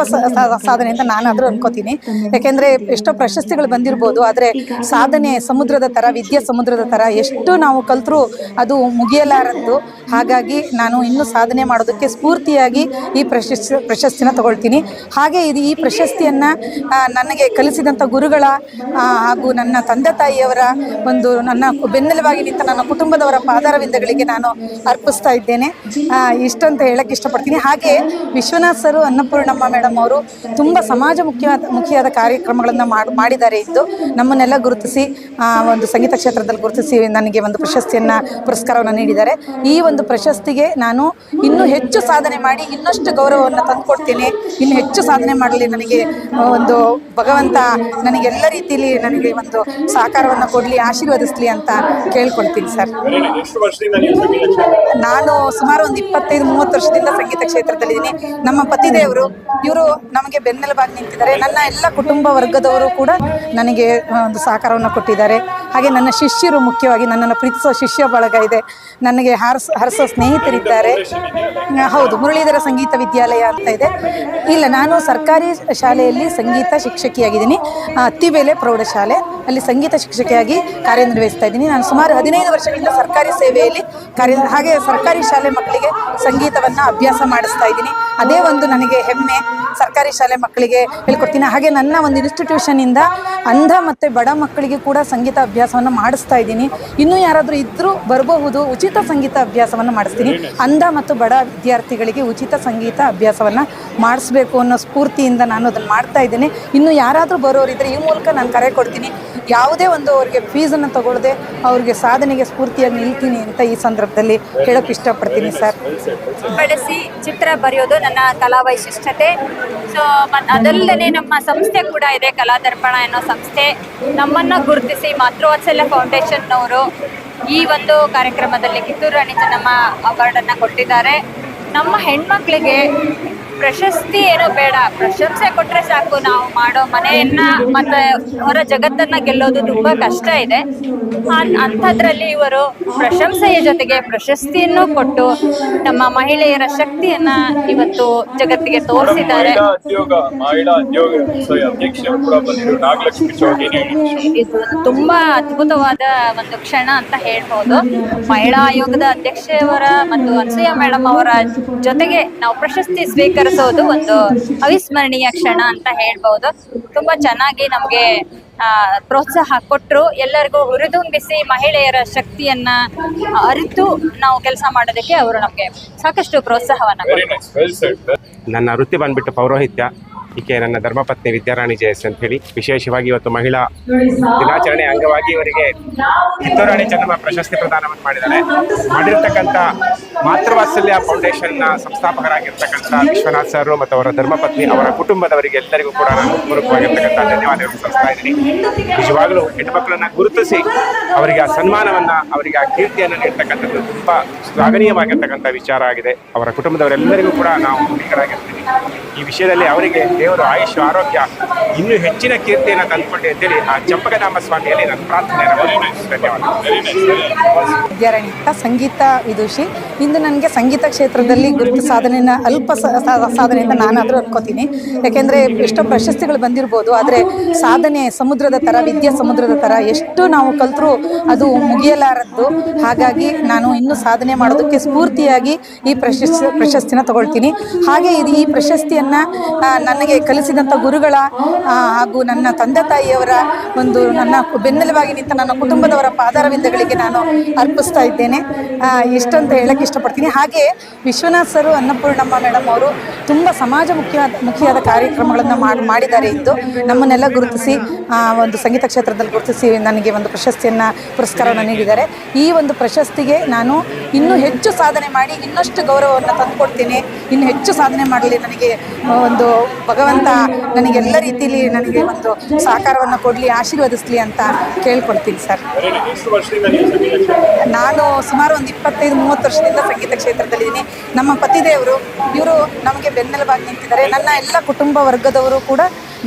ಸಾಧನೆ ಅಂತ ನಾನಾದರೂ ಅನ್ಕೋತೀನಿ. ಯಾಕೆಂದರೆ ಎಷ್ಟೋ ಪ್ರಶಸ್ತಿಗಳು ಬಂದಿರ್ಬೋದು, ಆದರೆ ಸಾಧನೆ ಸಮುದ್ರದ ಥರ, ವಿದ್ಯೆ ಸಮುದ್ರದ ಥರ, ಎಷ್ಟು ನಾವು ಕಲ್ತರೂ ಅದು ಮುಗಿಯಲಾರದ್ದು. ಹಾಗಾಗಿ ನಾನು ಇನ್ನೂ ಸಾಧನೆ ಮಾಡೋದಕ್ಕೆ ಸ್ಫೂರ್ತಿಯಾಗಿ ಈ ಪ್ರಶಸ್ತಿನ ತಗೊಳ್ತೀನಿ. ಹಾಗೆ ಈ ಪ್ರಶಸ್ತಿಯನ್ನು ನನಗೆ ಕಲಿಸಿದಂಥ ಗುರುಗಳ ಹಾಗೂ ನನ್ನ ತಂದೆ ತಾಯಿಯವರ ಒಂದು ನನ್ನ ಬೆನ್ನೆಲುಬಾಗಿ ನಿಂತ ನನ್ನ ಕುಟುಂಬದವರ ಪಾದಾರವಿಂದಗಳಿಗೆ ನಾನು ಅರ್ಪಿಸ್ತಾ ಇದ್ದೇನೆ. ಇಷ್ಟಂತ ಹೇಳಕ್ಕೆ ಇಷ್ಟಪಡ್ತೀನಿ. ಹಾಗೆ ವಿಶ್ವನಾಥ್ ಸರು, ಅನ್ನಪೂರ್ಣಮ್ಮ ಮೇಡಮ್ ಅವರು ತುಂಬ ಸಮಾಜ ಮುಖಿಯಾದ ಕಾರ್ಯಕ್ರಮಗಳನ್ನು ಮಾಡಿದ್ದಾರೆ. ಇದ್ದು ನಮ್ಮನ್ನೆಲ್ಲ ಗುರುತಿಸಿ ಒಂದು ಸಂಗೀತ ಕ್ಷೇತ್ರದಲ್ಲಿ ಗುರುತಿಸಿ ನನಗೆ ಒಂದು ಪುರಸ್ಕಾರವನ್ನು ನೀಡಿದ್ದಾರೆ. ಈ ಒಂದು ಪ್ರಶಸ್ತಿಗೆ ನಾನು ಇನ್ನೂ ಹೆಚ್ಚು ಸಾಧನೆ ಮಾಡಿ ಇನ್ನಷ್ಟು ಗೌರವವನ್ನು ತಂದುಕೊಡ್ತೇನೆ. ಇನ್ನು ಹೆಚ್ಚು ಸಾಧನೆ ಮಾಡಲಿ ನನಗೆ ಒಂದು ಭಗವಂತ ನನಗೆಲ್ಲ ರೀತಿಯಲ್ಲಿ ನನಗೆ ಒಂದು ಸಹಕಾರವನ್ನು ಕೊಡಲಿ, ಆಶೀರ್ವದಿಸಲಿ ಅಂತ ಕೇಳ್ಕೊಳ್ತೀನಿ ಸರ್. ನಾನು ಸುಮಾರು ಒಂದು 25-30 ವರ್ಷದಿಂದ ಸಂಗೀತ ಕ್ಷೇತ್ರದಲ್ಲಿದ್ದೀನಿ. ನಮ್ಮ ಪತಿದೇವರು ಇವರು ನಮಗೆ ಬೆನ್ನೆಲುಬಾಗಿ ನಿಂತಿದ್ದಾರೆ. ನನ್ನ ಎಲ್ಲ ಕುಟುಂಬ ವರ್ಗದವರು ಕೂಡ ನನಗೆ ಒಂದು ಸಹಕಾರವನ್ನು ಕೊಟ್ಟಿದ್ದಾರೆ. ಹಾಗೆ ನನ್ನ ಶಿಷ್ಯರು, ಮುಖ್ಯವಾಗಿ ನನ್ನನ್ನು ಪ್ರೀತಿಸೋ ಶಿಷ್ಯ ಬಳಗ ಇದೆ, ನನಗೆ ಹರಿಸೋ ಸ್ನೇಹಿತರಿದ್ದಾರೆ. ಹೌದು, ಮುರಳೀಧರ ಸಂಗೀತ ವಿದ್ಯಾಲಯ ಅಂತ ಇದೆ. ಇಲ್ಲ, ನಾನು ಸರ್ಕಾರಿ ಶಾಲೆಯಲ್ಲಿ ಸಂಗೀತ ಶಿಕ್ಷಕಿಯಾಗಿದ್ದೀನಿ. ಅತ್ತಿಬೇಲೆ ಪ್ರೌಢಶಾಲೆ, ಅಲ್ಲಿ ಸಂಗೀತ ಶಿಕ್ಷಕಿಯಾಗಿ ಕಾರ್ಯನಿರ್ವಹಿಸ್ತಾ ಇದ್ದೀನಿ. ನಾನು ಸುಮಾರು 15 ವರ್ಷಗಳಿಂದ ಸರ್ಕಾರಿ ಸೇವೆಯಲ್ಲಿ ಹಾಗೆ ಸರ್ಕಾರಿ ಶಾಲೆ ಮಕ್ಕಳಿಗೆ ಸಂಗೀತವನ್ನು ಅಭ್ಯಾಸ ಮಾಡಿಸ್ತಾ ಇದ್ದೀನಿ. ಅದೇ ಒಂದು ನನಗೆ ಹೆಮ್ಮೆ. ಸರ್ಕಾರಿ ಶಾಲೆ ಮಕ್ಕಳಿಗೆ ಹೇಳ್ಕೊಡ್ತೀನಿ. ಹಾಗೆ ನನ್ನ ಒಂದು ಇನ್ಸ್ಟಿಟ್ಯೂಷನಿಂದ ಅಂಧ ಮತ್ತು ಬಡ ಮಕ್ಕಳಿಗೆ ಕೂಡ ಸಂಗೀತ ಅಭ್ಯಾಸವನ್ನು ಮಾಡಿಸ್ತಾ ಇದ್ದೀನಿ. ಇನ್ನೂ ಯಾರಾದರೂ ಇದ್ದರೂ ಬರಬಹುದು, ಉಚಿತ ಸಂಗೀತ ಅಭ್ಯಾಸವನ್ನು ಮಾಡಿಸ್ತೀನಿ. ಅಂಧ ಮತ್ತು ಬಡ ವಿದ್ಯಾರ್ಥಿಗಳಿಗೆ ಉಚಿತ ಸಂಗೀತ ಅಭ್ಯಾಸವನ್ನು ಮಾಡಿಸ್ಬೇಕು ಅನ್ನೋ ಸ್ಫೂರ್ತಿಯಿಂದ ನಾನು ಅದನ್ನು ಮಾಡ್ತಾ ಇದ್ದೀನಿ. ಇನ್ನು ಯಾರಾದರೂ ಬರೋರಿದ್ದರೆ ಈ ಮೂಲಕ ನಾನು ಕರೆ ಕೊಡ್ತೀನಿ. ಯಾವುದೇ ಒಂದು ಅವರಿಗೆ ಫೀಸನ್ನು ತಗೊಳ್ಳದೆ ಅವ್ರಿಗೆ ಸಾಧನೆಗೆ ಸ್ಫೂರ್ತಿಯಾಗಿ ನಿಲ್ತೀನಿ ಅಂತ ಈ ಸಂದರ್ಭದಲ್ಲಿ ಹೇಳೋಕ್ಕೆ ಇಷ್ಟಪಡ್ತೀನಿ ಸರ್. ಬಳಸಿ ಚಿತ್ರ ಬರೆಯೋದು ನನ್ನ ಕಲಾ ವೈಶಿಷ್ಟ್ಯತೆ. ಸೊ ಅದಲ್ಲದೆ ನಮ್ಮ ಸಂಸ್ಥೆ ಕೂಡ ಇದೆ, ಕಲಾದರ್ಪಣ ಅನ್ನೋ ಸಂಸ್ಥೆ. ನಮ್ಮನ್ನು ಗುರುತಿಸಿ ಮಾತೃವಾತ್ಸಲ್ಯ ಫೌಂಡೇಶನ್ನವರು ಈ ಒಂದು ಕಾರ್ಯಕ್ರಮದಲ್ಲಿ ಕಿತ್ತೂರು ರಾಣಿ ಚೆನ್ನಮ್ಮ ಅವಾರ್ಡನ್ನು ಕೊಟ್ಟಿದ್ದಾರೆ. ನಮ್ಮ ಹೆಣ್ಮಕ್ಳಿಗೆ ಪ್ರಶಸ್ತಿ ಏನೋ ಬೇಡ, ಪ್ರಶಂಸೆ ಕೊಟ್ಟರೆ ಸಾಕು. ನಾವು ಮಾಡೋ ಮನೆಯನ್ನ ಮತ್ತು ಹೊರ ಜಗತ್ತನ್ನು ಗೆಲ್ಲೋದು ತುಂಬ ಕಷ್ಟ ಇದೆ. ಅಂಥದ್ರಲ್ಲಿ ಇವರು ಪ್ರಶಂಸೆಯ ಜೊತೆಗೆ ಪ್ರಶಸ್ತಿಯನ್ನು ಕೊಟ್ಟು ನಮ್ಮ ಮಹಿಳೆಯರ ಶಕ್ತಿಯನ್ನ ಇವತ್ತು ಜಗತ್ತಿಗೆ ತೋರಿಸಿದ್ದಾರೆ. ಇದು ತುಂಬಾ ಅದ್ಭುತವಾದ ಒಂದು ಕ್ಷಣ ಅಂತ ಹೇಳ್ಬೋದು. ಮಹಿಳಾ ಆಯೋಗದ ಅಧ್ಯಕ್ಷೆಯವರ ಮತ್ತು ಅನ್ಸೂಯ ಮೇಡಮ್ ಅವರ ಜೊತೆಗೆ ನಾವು ಪ್ರಶಸ್ತಿ ಸ್ವೀಕರಿಸೋದು ಒಂದು ಅವಿಸ್ಮರಣೀಯ ಕ್ಷಣ ಅಂತ ಹೇಳ್ಬೋದು. ತುಂಬಾ ಚೆನ್ನಾಗಿ ನಮ್ಗೆ ಪ್ರೋತ್ಸಾಹ ಕೊಟ್ಟರು. ಎಲ್ಲರಿಗೂ ಹುರಿದುಂಬಿಸಿ ಮಹಿಳೆಯರ ಶಕ್ತಿಯನ್ನ ಅರಿತು ನಾವು ಕೆಲಸ ಮಾಡೋದಕ್ಕೆ ಅವರು ನಮಗೆ ಸಾಕಷ್ಟು ಪ್ರೋತ್ಸಾಹವನ್ನ ಕೊಟ್ಟರು. ನನ್ನ ವೃತ್ತಿ ಬಂದ್ಬಿಟ್ಟು ಪೌರೋಹಿತ್ಯ. ಈಕೆ ನನ್ನ ಧರ್ಮಪತ್ನಿ ವಿದ್ಯಾರಾಣಿ ಜಯಸ್ ಅಂತ ಹೇಳಿ. ವಿಶೇಷವಾಗಿ ಇವತ್ತು ಮಹಿಳಾ ದಿನಾಚರಣೆ ಅಂಗವಾಗಿ ಇವರಿಗೆ ಕಿತ್ತೂರು ರಾಣಿ ಚೆನ್ನಮ್ಮ ಪ್ರಶಸ್ತಿ ಪ್ರದಾನವನ್ನು ಮಾಡಿರ್ತಕ್ಕಂಥ ಮಾತೃವಾತ್ಸಲ್ಯ ಫೌಂಡೇಶನ್ನ ಸಂಸ್ಥಾಪಕರಾಗಿರ್ತಕ್ಕಂಥ ವಿಶ್ವನಾಥ್ ಸರ್ ಮತ್ತು ಅವರ ಧರ್ಮಪತ್ನಿ ಅವರ ಕುಟುಂಬದವರಿಗೆ ಎಲ್ಲರಿಗೂ ಕೂಡ ನಾನು ಪೂರ್ವಕವಾಗಿರ್ತಕ್ಕಂಥ ಧನ್ಯವಾದಗಳನ್ನು ಸಲ್ಲಿಸ್ತಾ ಇದ್ದೀನಿ. ನಿಜವಾಗಲೂ ಹೆಣ್ಣುಮಕ್ಕಳನ್ನ ಗುರುತಿಸಿ ಅವರಿಗೆ ಆ ಸನ್ಮಾನವನ್ನ, ಅವರಿಗೆ ಆ ಕೀರ್ತಿಯನ್ನು ನೀಡ್ತಕ್ಕಂಥದ್ದು ತುಂಬಾ ಶ್ಲಾಘನೀಯವಾಗಿರ್ತಕ್ಕಂಥ ವಿಚಾರ ಆಗಿದೆ. ಅವರ ಕುಟುಂಬದವರೆಲ್ಲರಿಗೂ ಕೂಡ ನಾವು ಋಣಿಗಳಾಗಿರ್ತೀವಿ. ಈ ವಿಷಯದಲ್ಲಿ ಅವರಿಗೆ ದೇವರು ಆಯುಷ್ ಆರೋಗ್ಯ ಇನ್ನೂ ಹೆಚ್ಚಿನ ಕೀರ್ತಿಯನ್ನು ತಂದುಕೊಡಿ ಅಂತೇಳಿ ಆ ಚಂಪಕಧಾಮ ಸ್ವಾಮಿಯಲ್ಲಿ ನಾನು ಪ್ರಾರ್ಥನೆಯನ್ನು ಮಾಡ್ತೀನಿ. ಧನ್ಯವಾದ. ವಿದ್ಯಾರಾಣಿ ಅಂತ ಸಂಗೀತ ವಿದುಷಿ. ಇಂದು ನನಗೆ ಸಂಗೀತ ಕ್ಷೇತ್ರದಲ್ಲಿ ಗುರುತು ಸಾಧನೆಯ ಅಲ್ಪ ಸಾಧನೆ ಅಂತ ನಾನಾದರೂ ಅನ್ಕೋತೀನಿ. ಯಾಕೆಂದರೆ ಎಷ್ಟೋ ಪ್ರಶಸ್ತಿಗಳು ಬಂದಿರ್ಬೋದು, ಆದರೆ ಸಾಧನೆ ಸಮುದ್ರದ ಥರ, ವಿದ್ಯೆ ಸಮುದ್ರದ ಥರ, ಎಷ್ಟು ನಾವು ಕಲ್ತರೂ ಅದು ಮುಗಿಯಲಾರದ್ದು. ಹಾಗಾಗಿ ನಾನು ಇನ್ನೂ ಸಾಧನೆ ಮಾಡೋದಕ್ಕೆ ಸ್ಫೂರ್ತಿಯಾಗಿ ಈ ಪ್ರಶಸ್ತಿನ ತಗೊಳ್ತೀನಿ. ಹಾಗೆ ಈ ಪ್ರಶಸ್ತಿಯನ್ನು ನನಗೆ ಕಲಿಸಿದಂಥ ಗುರುಗಳ ಹಾಗೂ ನನ್ನ ತಂದೆ ತಾಯಿಯವರ ನನ್ನ ಬೆನ್ನೆಲುಬಾಗಿ ನಿಂತ ನನ್ನ ಕುಟುಂಬದವರ ಪಾದಾರವಿಂದಗಳಿಗೆ ನಾನು ಅರ್ಪಿಸ್ತಾ ಇದ್ದೇನೆ. ಇಷ್ಟಂತ ಹೇಳಕ್ಕೆ ಇಷ್ಟಪಡ್ತೀನಿ. ಹಾಗೆ ವಿಶ್ವನಾಥ್ ಸರು, ಅನ್ನಪೂರ್ಣಮ್ಮ ಮೇಡಮ್ ಅವರು ತುಂಬ ಸಮಾಜ ಮುಖಿಯಾದ ಕಾರ್ಯಕ್ರಮಗಳನ್ನು ಮಾಡಿದ್ದಾರೆ. ಇದ್ದು ನಮ್ಮನ್ನೆಲ್ಲ ಗುರುತಿಸಿ ಒಂದು ಸಂಗೀತ ಕ್ಷೇತ್ರದಲ್ಲಿ ಗುರುತಿಸಿ ನನಗೆ ಒಂದು ಪುರಸ್ಕಾರವನ್ನು ನೀಡಿದ್ದಾರೆ. ಈ ಒಂದು ಪ್ರಶಸ್ತಿಗೆ ನಾನು ಇನ್ನೂ ಹೆಚ್ಚು ಸಾಧನೆ ಮಾಡಿ ಇನ್ನಷ್ಟು ಗೌರವವನ್ನು ತಂದುಕೊಡ್ತೀನಿ. ಇನ್ನು ಹೆಚ್ಚು ಸಾಧನೆ ಮಾಡಲಿ ನನಗೆ ಒಂದು ಭಗವಂತ ನನಗೆಲ್ಲ ರೀತಿಯಲ್ಲಿ ನನಗೆ ಒಂದು ಸಹಕಾರವನ್ನು ಕೊಡಲಿ, ಆಶೀರ್ವದಿಸಲಿ ಅಂತ ಕೇಳ್ಕೊಳ್ತೀನಿ ಸರ್. ನಾನು ಸುಮಾರು ಒಂದು 25-30 ವರ್ಷದಿಂದ ಸಂಗೀತ ಕ್ಷೇತ್ರದಲ್ಲಿದ್ದೀನಿ. ನಮ್ಮ ಪತಿದೇವರು ಇವರು ನಮಗೆ ಬೆನ್ನೆಲುಬಾಗಿ ನಿಂತಿದ್ದಾರೆ. ನನ್ನ ಎಲ್ಲ ಕುಟುಂಬ ವರ್ಗದವರು ಕೂಡ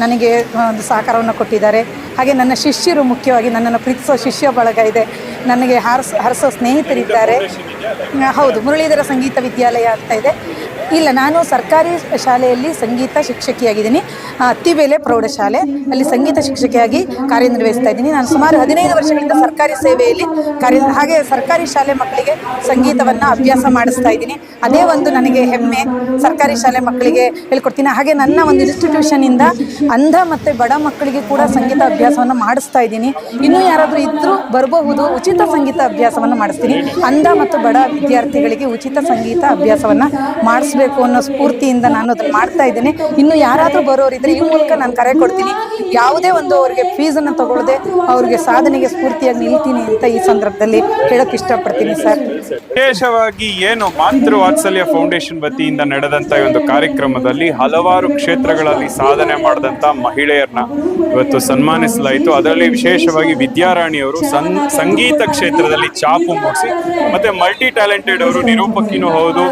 ನನಗೆ ಒಂದು ಸಹಕಾರವನ್ನು ಕೊಟ್ಟಿದ್ದಾರೆ. ಹಾಗೆ ನನ್ನ ಶಿಷ್ಯರು, ಮುಖ್ಯವಾಗಿ ನನ್ನನ್ನು ಪ್ರೀತಿಸೋ ಶಿಷ್ಯ ಬಳಗ ಇದೆ. ನನಗೆ ಹರಿಸೋ ಸ್ನೇಹಿತರಿದ್ದಾರೆ. ಹೌದು, ಮುರಳೀಧರ ಸಂಗೀತ ವಿದ್ಯಾಲಯ ಅಂತ ಇದೆ. ಇಲ್ಲ, ನಾನು ಸರ್ಕಾರಿ ಶಾಲೆಯಲ್ಲಿ ಸಂಗೀತ ಶಿಕ್ಷಕಿಯಾಗಿದ್ದೀನಿ. ಅತ್ತಿಬೇಲೆ ಪ್ರೌಢಶಾಲೆ, ಅಲ್ಲಿ ಸಂಗೀತ ಶಿಕ್ಷಕಿಯಾಗಿ ಕಾರ್ಯನಿರ್ವಹಿಸ್ತಾ ಇದ್ದೀನಿ. ನಾನು ಸುಮಾರು 15 ವರ್ಷಗಳಿಂದ ಸರ್ಕಾರಿ ಸೇವೆಯಲ್ಲಿ ಹಾಗೆ ಸರ್ಕಾರಿ ಶಾಲೆ ಮಕ್ಕಳಿಗೆ ಸಂಗೀತವನ್ನು ಅಭ್ಯಾಸ ಮಾಡಿಸ್ತಾ ಇದ್ದೀನಿ. ಅದೇ ಒಂದು ನನಗೆ ಹೆಮ್ಮೆ. ಸರ್ಕಾರಿ ಶಾಲೆ ಮಕ್ಕಳಿಗೆ ಹೇಳ್ಕೊಡ್ತೀನಿ. ಹಾಗೆ ನನ್ನ ಒಂದು ಇನ್ಸ್ಟಿಟ್ಯೂಷನಿಂದ ಅಂಧ ಮತ್ತು ಬಡ ಮಕ್ಕಳಿಗೆ ಕೂಡ ಸಂಗೀತ ಅಭ್ಯಾಸವನ್ನು ಮಾಡಿಸ್ತಾ ಇದ್ದೀನಿ. ಇನ್ನೂ ಯಾರಾದರೂ ಇದ್ದರೂ ಬರಬಹುದು, ಉಚಿತ ಸಂಗೀತ ಅಭ್ಯಾಸವನ್ನು ಮಾಡಿಸ್ತೀನಿ. ಅಂಧ ಮತ್ತು ಬಡ ವಿದ್ಯಾರ್ಥಿಗಳಿಗೆ ಉಚಿತ ಸಂಗೀತ ಅಭ್ಯಾಸವನ್ನು ಮಾಡಿಸ್ಬೇಕು ಅನ್ನೋ ಸ್ಫೂರ್ತಿಯಿಂದ ನಾನು ಅದನ್ನು ಮಾಡ್ತಾ ಇದ್ದೇನೆ. ಇನ್ನು ಯಾರಾದರೂ ಬರೋರಿದ್ರೆ ಈ ಮೂಲಕ ನಾನು ಕರೆ ಕೊಡ್ತೀನಿ. ಯಾವುದೇ ಒಂದು ಅವರಿಗೆ ಫೀಸನ್ನು ತಗೊಳ್ಳದೆ ಅವ್ರಿಗೆ ಸಾಧನೆಗೆ ಸ್ಫೂರ್ತಿಯಾಗಿ ನಿಲ್ತೀನಿ ಅಂತ ಈ ಸಂದರ್ಭದಲ್ಲಿ ಹೇಳಕ್ಕೆ ಇಷ್ಟಪಡ್ತೀನಿ ಸರ್. ವಿಶೇಷವಾಗಿ ಏನು ಮಾತೃ ವಾತ್ಸಲ್ಯ ಫೌಂಡೇಶನ್ ವತಿಯಿಂದ ನಡೆದಂತ ಈ ಒಂದು ಕಾರ್ಯಕ್ರಮದಲ್ಲಿ ಹಲವಾರು ಕ್ಷೇತ್ರಗಳಲ್ಲಿ ಸಾಧನೆ ಮಾಡಿದಂತ ಮಹಿಳೆಯರನ್ನ ಇವತ್ತು ಸನ್ಮಾನಿಸಲಾಯಿತು. ಅದರಲ್ಲಿ ವಿಶೇಷವಾಗಿ ವಿದ್ಯಾರಾಣಿಯವರು ಸಂಗೀತ ಕ್ಷೇತ್ರದಲ್ಲಿ ಛಾಪು ಮೂಡಿಸಿ ಮತ್ತೆ ಮಲ್ಟಿ ಟ್ಯಾಲೆಂಟೆಡ್ ಅವರು, ನಿರೂಪಕಿನೂ ಹೌದು,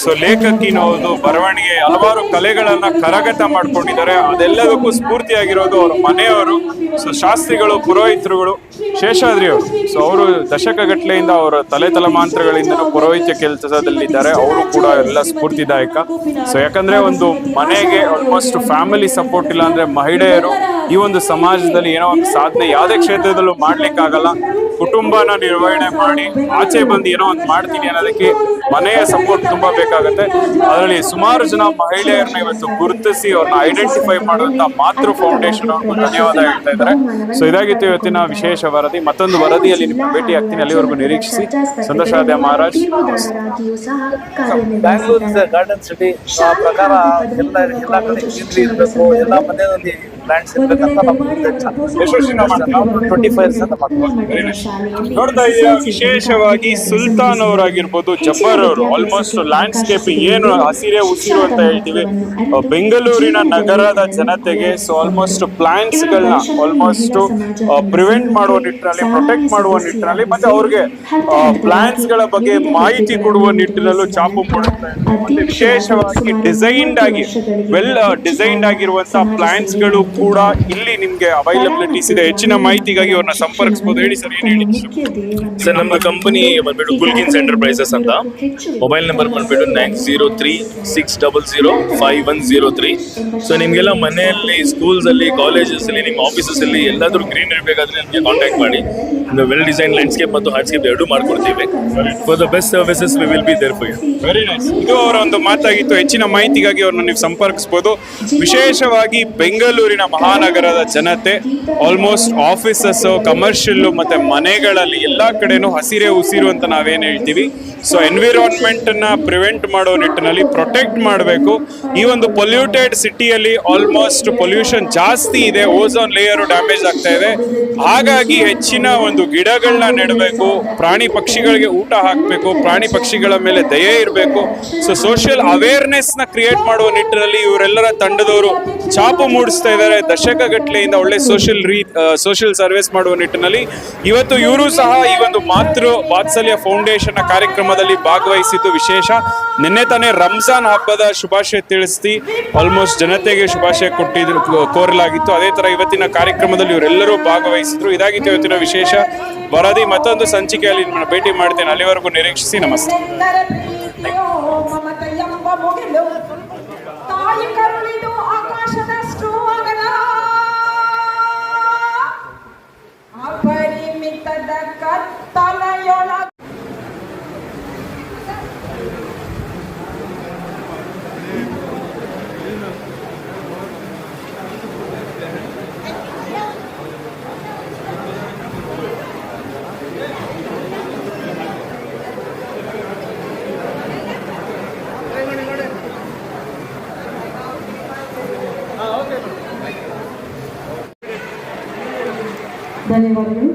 ಸೊ ಲೇಖಕಿನೂ ಹೌದು, ಬರವಣಿಗೆ ಹಲವಾರು ಕಲೆಗಳನ್ನ ಕರಗತ ಮಾಡ್ಕೊಂಡಿದ್ದಾರೆ. ಅದೆಲ್ಲದಕ್ಕೂ ಸ್ಫೂರ್ತಿಯಾಗಿರೋದು ಅವರ ಮನೆಯವರು, ಸೊ ಶಾಸ್ತ್ರಿಗಳು, ಪುರೋಹಿತರುಗಳು, ಶೇಷಾದ್ರಿ ಅವರು. ಸೊ ಅವರು ದಶಕಗಟ್ಟಲೆಯಿಂದ ಅವರ ತಲೆಮಾಂತ್ರಗಳಿಂದ ಪುರೋಹಿತ್ಯ ಕೆಲಸದಲ್ಲಿದ್ದಾರೆ. ಅವರು ಕೂಡ ಎಲ್ಲ ಸ್ಫೂರ್ತಿದಾಯಕ. ಸೊ ಯಾಕಂದ್ರೆ ಒಂದು ಮನೆಗೆ ಆಲ್ಮೋಸ್ಟ್ ಫ್ಯಾಮಿಲಿ ಸಪೋರ್ಟ್ ಇಲ್ಲ ಅಂದ್ರೆ ಮಹಿಳೆಯರು ಈ ಒಂದು ಸಮಾಜದಲ್ಲಿ ಏನೋ ಒಂದು ಸಾಧನೆ ಯಾವುದೇ ಕ್ಷೇತ್ರದಲ್ಲೂ ಮಾಡ್ಲಿಕ್ಕಾಗಲ್ಲ. ಕುಟುಂಬನ ನಿರ್ವಹಣೆ ಮಾಡಿ ಆಚೆ ಬಂದು ಏನೋ ಒಂದು ಮಾಡ್ತೀನಿ ಅನ್ನೋದಕ್ಕೆ ಮನೆಯ ಸಪೋರ್ಟ್ ತುಂಬಾ ಬೇಕಾಗುತ್ತೆ. ಅದರಲ್ಲಿ ಸುಮಾರು ಜನ ಮಹಿಳೆಯರನ್ನ ಇವತ್ತು ಗುರುತಿಸಿ ಅವ್ರನ್ನ ಐಡೆಂಟಿಫೈ ಮಾಡುವಂತ ಮಾತೃ ಫೌಂಡೇಶನ್ ಅವ್ರಿಗೂ ಧನ್ಯವಾದ ಹೇಳ್ತಾ ಇದ್ದಾರೆ. ಸೊ ಇದಾಗಿತ್ತು ಇವತ್ತಿನ ವಿಶೇಷ ವರದಿ. ಮತ್ತೊಂದು ವರದಿಯಲ್ಲಿ ನಿಮ್ಮ ಭೇಟಿ ಆಗ್ತೀನಿ. ಅಲ್ಲಿವರೆಗೂ ನಿರೀಕ್ಷಿಸಿ. ಸಂತೋಷಾದ್ಯ ಮಹಾರಾಜ್. ಬ್ಯಾಂಗ್ಳೂರ್ ಗಾರ್ಡನ್ ಸಿಟಿ ಆ ಪ್ರಕಾರ ಎಲ್ಲ ಕಡೆ ಗ್ರೀನರಿ ಇರಬೇಕು, ಎಲ್ಲ ಮನೆಯಲ್ಲಿ ಪ್ಲಾಂಟ್ಸ್ ಇರಬೇಕಂತ ನಮ್ಮ 25 years ಅಂತ ಮಾಡ್ತೀವಿ. ನೋಡ್ತಾ ಇದ್ದೀರಾ, ವಿಶೇಷವಾಗಿ ಸುಲ್ತಾನ್ ಅವರಾಗಿರ್ಬೋದು, ಜಬ್ಬರ್ ಅವರು ಆಲ್ಮೋಸ್ಟ್ ಲ್ಯಾಂಡ್ಸ್ಕೇಪಿಂಗ್ ಏನು ಹಸಿರೇ ಉಸಿರು ಅಂತ ಹೇಳ್ತೀವಿ ಬೆಂಗಳೂರಿನ ನಗರದ ಜನತೆಗೆ. ಸೊ ಆಲ್ಮೋಸ್ಟ್ ಪ್ಲಾಂಟ್ಸ್ ಗಳನ್ನ ಆಲ್ಮೋಸ್ಟ್ ಪ್ರಿವೆಂಟ್ ಮಾಡುವ ನಿಟ್ಟಿನಲ್ಲಿ, ಪ್ರೊಟೆಕ್ಟ್ ಮಾಡುವ ನಿಟ್ಟಿನಲ್ಲಿ, ಮತ್ತೆ ಅವ್ರಿಗೆ ಪ್ಲಾಂಟ್ಸ್ ಗಳ ಬಗ್ಗೆ ಮಾಹಿತಿ ಕೊಡುವ ನಿಟ್ಟಿನಲ್ಲೂ ಚಾಪು ಮಾಡುತ್ತೆ. ಮತ್ತೆ ವಿಶೇಷವಾಗಿ ಡಿಸೈನ್ಡ್ ಆಗಿ ವೆಲ್ ಡಿಸೈನ್ಡ್ ಆಗಿರುವಂತಹ ಪ್ಲಾಂಟ್ಸ್ ಗಳು ಕೂಡ ಇಲ್ಲಿ ನಿಮ್ಗೆ ಅವೈಲಬಿಲಿಟೀಸ್ ಇದೆ. ಹೆಚ್ಚಿನ ಮಾಹಿತಿಗಾಗಿ ಅವ್ರನ್ನ ಸಂಪರ್ಕಿಸಬಹುದು. ಹೇಳಿ ಸರ್, ಏನ್ ಹೇಳಿ ಸರ್? ನಮ್ಮ ಕಂಪನಿ ಬಂದ್ಬಿಟ್ಟು ಗುಲ್ಗಿನ್ಸ್ ಎಂಟರ್ಪ್ರೈಸಸ್ ಅಂತ. ಮೊಬೈಲ್ ನಂಬರ್ ಬಂದ್ಬಿಟ್ಟು 9036005103. ಸೊ ನಿಮ್ಗೆಲ್ಲ ಮನೆಯಲ್ಲಿ, ಸ್ಕೂಲ್ಸ್ ಅಲ್ಲಿ, ಕಾಲೇಜಸ್ ಅಲ್ಲಿ, ನಿಮ್ಮ ಆಫೀಸಸ್ ಅಲ್ಲಿ ಎಲ್ಲಾದ್ರೂ ಗ್ರೀನರಿ ಬೇಕಾದ್ರೆ ನಿಮಗೆ ಕಾಂಟ್ಯಾಕ್ಟ್ ಮಾಡಿ. ವೆಲ್ ಡಿಸೈನ್ ಲ್ಯಾಂಡ್ಸ್ಕೇಪ್ ಮತ್ತು ಹಾರ್ಡ್ಸ್ಕೇಪ್ ಎರಡೂ ಮಾಡ್ಕೊಡ್ತೀವಿ. For the best services we will be there for you. Very nice. ಇದು ಅವರ ಒಂದು ಮಾತಾಗಿತ್ತು. ಹೆಚ್ಚಿನ ಮಾಹಿತಿಗಾಗಿ ಅವ್ರನ್ನ ನೀವು ಸಂಪರ್ಕಿಸಬಹುದು. ವಿಶೇಷವಾಗಿ ಬೆಂಗಳೂರಿನ ಮಹಾನಗರದ ಜನತೆ ಆಲ್ಮೋಸ್ಟ್ ಆಫೀಸಸ್, ಕಮರ್ಷಿಯಲ್ ಮತ್ತೆ ಮನೆಗಳಲ್ಲಿ ಎಲ್ಲ ಕಡೆನೂ ಹಸಿರೇ ಉಸಿರು ಅಂತ ನಾವೇನು ಹೇಳ್ತೀವಿ. ಸೊ ಎನ್ವಿರಾನ್ಮೆಂಟ್ ನ ಪ್ರಿವೆಂಟ್ ಮಾಡೋ ನಿಟ್ಟಿನಲ್ಲಿ ಪ್ರೊಟೆಕ್ಟ್ ಮಾಡಬೇಕು. ಈ ಒಂದು ಪೊಲ್ಯೂಟೆಡ್ ಸಿಟಿಯಲ್ಲಿ ಆಲ್ಮೋಸ್ಟ್ ಪೊಲ್ಯೂಷನ್ ಜಾಸ್ತಿ ಇದೆ, ಓಝೋನ್ ಲೇಯರ್ ಡ್ಯಾಮೇಜ್ ಆಗ್ತಾ ಇದೆ. ಹಾಗಾಗಿ ಹೆಚ್ಚಿನ ಒಂದು ಗಿಡಗಳನ್ನ ನೆಡಬೇಕು, ಪ್ರಾಣಿ ಪಕ್ಷಿಗಳಿಗೆ ಊಟ ಹಾಕಬೇಕು, ಪ್ರಾಣಿ ಪಕ್ಷಿಗಳ ಮೇಲೆ ದಯೆ ಇರಬೇಕು. ಸೊ ಸೋಷಿಯಲ್ ಅವೇರ್ನೆಸ್ ನ ಕ್ರಿಯೇಟ್ ಮಾಡುವ ನಿಟ್ಟಿನಲ್ಲಿ ಇವರೆಲ್ಲರ ತಂಡದವರು ಛಾಪು ಮೂಡಿಸ್ತಾ ಇದ್ದಾರೆ. ದಶಕಗಟ್ಟಲೆಯಿಂದ ಒಳ್ಳೆ ಸೋಷಿಯಲ್ ಸರ್ವಿಸ್ ಮಾಡುವ ನಿಟ್ಟಿನಲ್ಲಿ ಇವತ್ತು ಇವರು ಸಹ ಈ ಒಂದು ಮಾತೃ ವಾತ್ಸಲ್ಯ ಫೌಂಡೇಶನ್ ಕಾರ್ಯಕ್ರಮದಲ್ಲಿ ಭಾಗವಹಿಸಿದ್ದು ವಿಶೇಷ. ನಿನ್ನೆ ತಾನೇ ರಂಜಾನ್ ಹಬ್ಬದ ಶುಭಾಶಯ ತಿಳಿಸಿ ಆಲ್ಮೋಸ್ಟ್ ಜನತೆಗೆ ಶುಭಾಶಯ ಕೋರಲಾಗಿತ್ತು. ಅದೇ ತರ ಇವತ್ತಿನ ಕಾರ್ಯಕ್ರಮದಲ್ಲಿ ಇವರೆಲ್ಲರೂ ಭಾಗವಹಿಸಿದ್ರು. ಇದಾಗಿತ್ತು ಇವತ್ತಿನ ವಿಶೇಷ ವರದಿ. ಮತ್ತೊಂದು ಸಂಚಿಕೆಯಲ್ಲಿ ನಿಮ್ಮನ್ನು ಭೇಟಿ ಮಾಡ್ತೇನೆ. ಅಲ್ಲಿವರೆಗೂ ನಿರೀಕ್ಷಿಸಿ. ನಮಸ್ತೆ. ಅಪರಿಮಿತದ ಕತ್ತಲೆಯೊಳ ಧನ್ಯವಾದಗಳು.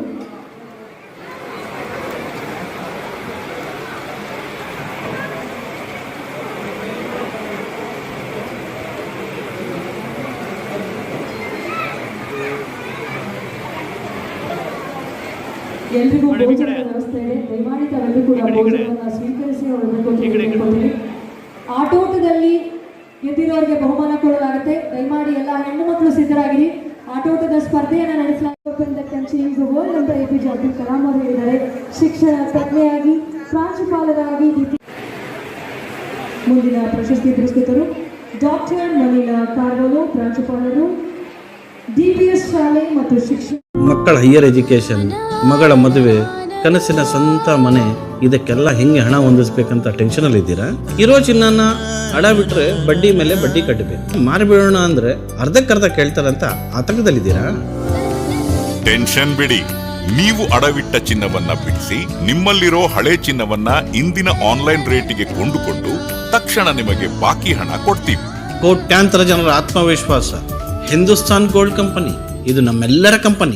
ಎಲ್ರಿಗೂ ಭೋಜನದ ವ್ಯವಸ್ಥೆ ಇದೆ. ದಯಮಾಡಿ ತಾವೆಲ್ಲರೂ ಕೂಡ ಭೋಜನವನ್ನು ಸ್ವೀಕರಿಸಿ ಅವರನ್ನು ಆಟೋಟದಲ್ಲಿ ಗೆದ್ದಿರೋರಿಗೆ ಬಹುಮಾನ ಕೊಡಲಾಗುತ್ತೆ. ದಯಮಾಡಿ ಎಲ್ಲ ಹೆಣ್ಣು ಮಕ್ಕಳು ಸಿದ್ಧರಾಗಿರಿ. ಆಟೋಟದ ಸ್ಪರ್ಧೆಯನ್ನು ನಡೆಸಲಾಗುತ್ತದೆ. ಅಂತ APJ ಅಬ್ದುಲ್ ಕಲಾಂ ಅವರು ಹೇಳಿದ್ದಾರೆ. ಶಿಕ್ಷಣ ತಜ್ಞೆಯಾಗಿ, ಪ್ರಾಂಶುಪಾಲರಾಗಿ ಮುಂದಿನ ಪ್ರಶಸ್ತಿ ಪುರಸ್ಕೃತರು ಡಾಕ್ಟರ್ ಮನಿಲಾ ಕಾರ್ವೋಲೋ, ಪ್ರಾಂಶುಪಾಲರು DPS ಶಾಲೆ ಮತ್ತು ಶಿಕ್ಷಣ. ಮಕ್ಕಳ ಹೈಯರ್ ಎಜುಕೇಷನ್, ಮಗಳ ಮದುವೆ, ಕನಸಿನ ಸ್ವಂತ ಮನೆ, ಇದಕ್ಕೆಲ್ಲ ಹೆಂಗೆ ಹಣ ಹೊಂದಿಸ್ಬೇಕಂತ ಟೆನ್ಷನಲ್ಲಿ ಇದ್ದೀರಾ? ಇರೋ ಚಿನ್ನನ ಅಡ ಬಿಟ್ರೆ ಬಡ್ಡಿ ಮೇಲೆ ಬಡ್ಡಿ ಕಟ್ಟಬೇಕು. ಮಾರಿಬಿಡೋಣ ಅಂದ್ರೆ ಅರ್ಧಕ್ಕರ್ಧ ಕೇಳ್ತಾರಂತ ಆತಂಕದಲ್ಲಿದ್ದೀರಾ? ಟೆನ್ಷನ್ ಬಿಡಿ. ನೀವು ಅಡವಿಟ್ಟ ಚಿನ್ನವನ್ನ ಬಿಡಿಸಿ ನಿಮ್ಮಲ್ಲಿರೋ ಹಳೆ ಚಿನ್ನವನ್ನ ಇಂದಿನ ಆನ್ಲೈನ್ ರೇಟಿಗೆ ಕೊಂಡುಕೊಂಡು ತಕ್ಷಣ ನಿಮಗೆ ಬಾಕಿ ಹಣ ಕೊಡ್ತೀವಿ. ಕೋಟ್ಯಾಂತರ ಜನರ ಆತ್ಮವಿಶ್ವಾಸ ಹಿಂದೂಸ್ತಾನ್ ಗೋಲ್ಡ್ ಕಂಪನಿ. ಇದು ನಮ್ಮೆಲ್ಲರ ಕಂಪನಿ.